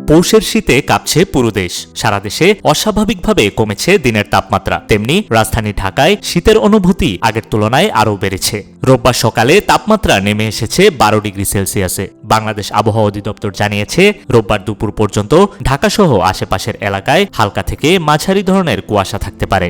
পৌষের শীতে কাঁপছে পুরো দেশ। সারা দেশে অস্বাভাবিকভাবে কমেছে দিনের তাপমাত্রা, তেমনি রাজধানী ঢাকায় শীতের অনুভূতি আগের তুলনায় আরও বেড়েছে। রোববার সকালে তাপমাত্রা নেমে এসেছে 12 ডিগ্রি সেলসিয়াসে। বাংলাদেশ আবহাওয়া অধিদপ্তর জানিয়েছে, রোববার দুপুর পর্যন্ত ঢাকাসহ আশেপাশের এলাকায় হালকা থেকে মাঝারি ধরনের কুয়াশা থাকতে পারে।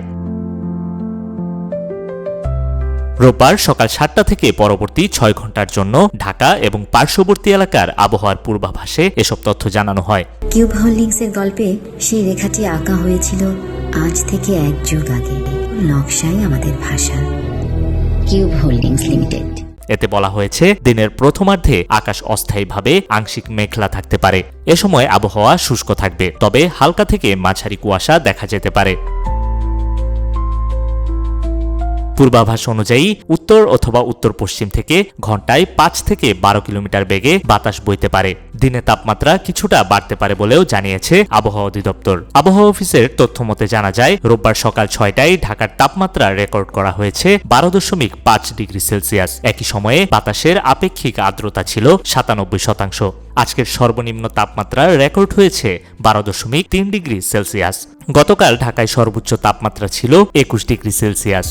রোববার সকাল 7টা থেকে পরবর্তী 6 ঘন্টার জন্য ঢাকা এবং পার্শ্ববর্তী এলাকার আবহাওয়ার পূর্বাভাসে এসব তথ্য জানানো হয়। কিউব হোল্ডিংসের গল্পে সেই রেখাটি আঁকা হয়েছিল আজ থেকে 1 যুগ আগে। নকশাই আমাদের ভাষা। Cube holdings limited. এতে বলা হয়েছে, দিনের প্রথমার্ধে আকাশ অস্থায়ীভাবে আংশিক মেঘলা থাকতে পারে। এ সময় আবহাওয়া শুষ্ক থাকবে, তবে হালকা থেকে মাঝারি কুয়াশা দেখা যেতে পারে। পূর্বাভাস অনুযায়ী উত্তর অথবা উত্তর পশ্চিম থেকে ঘন্টায় 5 থেকে 12 কিলোমিটার বেগে বাতাস বইতে পারে। দিনে তাপমাত্রা কিছুটা বাড়তে পারে বলেও জানিয়েছে আবহাওয়া অধিদপ্তর। আবহাওয়া অফিসের তথ্য মতে জানা যায়, রোববার সকাল 6টায় ঢাকার তাপমাত্রা রেকর্ড করা হয়েছে 12.5 ডিগ্রি সেলসিয়াস। একই সময়ে বাতাসের আপেক্ষিক আর্দ্রতা ছিল 97%। আজকের সর্বনিম্ন তাপমাত্রা রেকর্ড হয়েছে 12.3 ডিগ্রি সেলসিয়াস। গতকাল ঢাকায় সর্বোচ্চ তাপমাত্রা ছিল 21 ডিগ্রি সেলসিয়াস।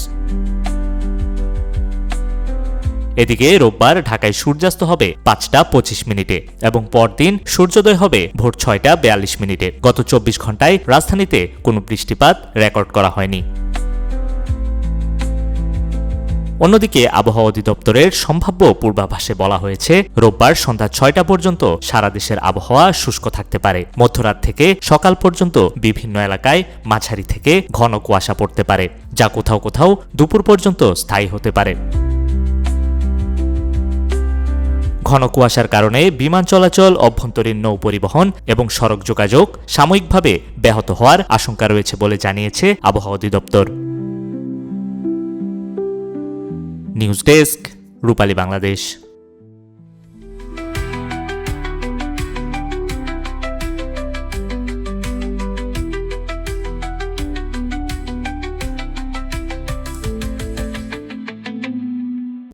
এদিকে রোববার ঢাকায় সূর্যাস্ত হবে 5টা 25 মিনিটে এবং পরদিন সূর্যোদয় হবে ভোর 6টা 42 মিনিটে। গত 24 ঘন্টায় রাজধানীতে কোনো বৃষ্টিপাত রেকর্ড করা হয়নি। অন্যদিকে আবহাওয়া অধিদপ্তরের সম্ভাব্য পূর্বাভাসে বলা হয়েছে, রোববার সন্ধ্যা 6টা পর্যন্ত সারা দেশের আবহাওয়া শুষ্ক থাকতে পারে। মধ্যরাত থেকে সকাল পর্যন্ত বিভিন্ন এলাকায় মাঝারি থেকে ঘন কুয়াশা পড়তে পারে, যা কোথাও কোথাও দুপুর পর্যন্ত স্থায়ী হতে পারে। ঘন কুয়াশার কারণে বিমান চলাচল, অভ্যন্তরীণ নৌ পরিবহন এবং সড়ক যোগাযোগ সাময়িকভাবে ব্যাহত হওয়ার আশঙ্কা রয়েছে বলে জানিয়েছে আবহাওয়া অধিদপ্তর। নিউজ ডেস্ক, রূপালী বাংলাদেশ।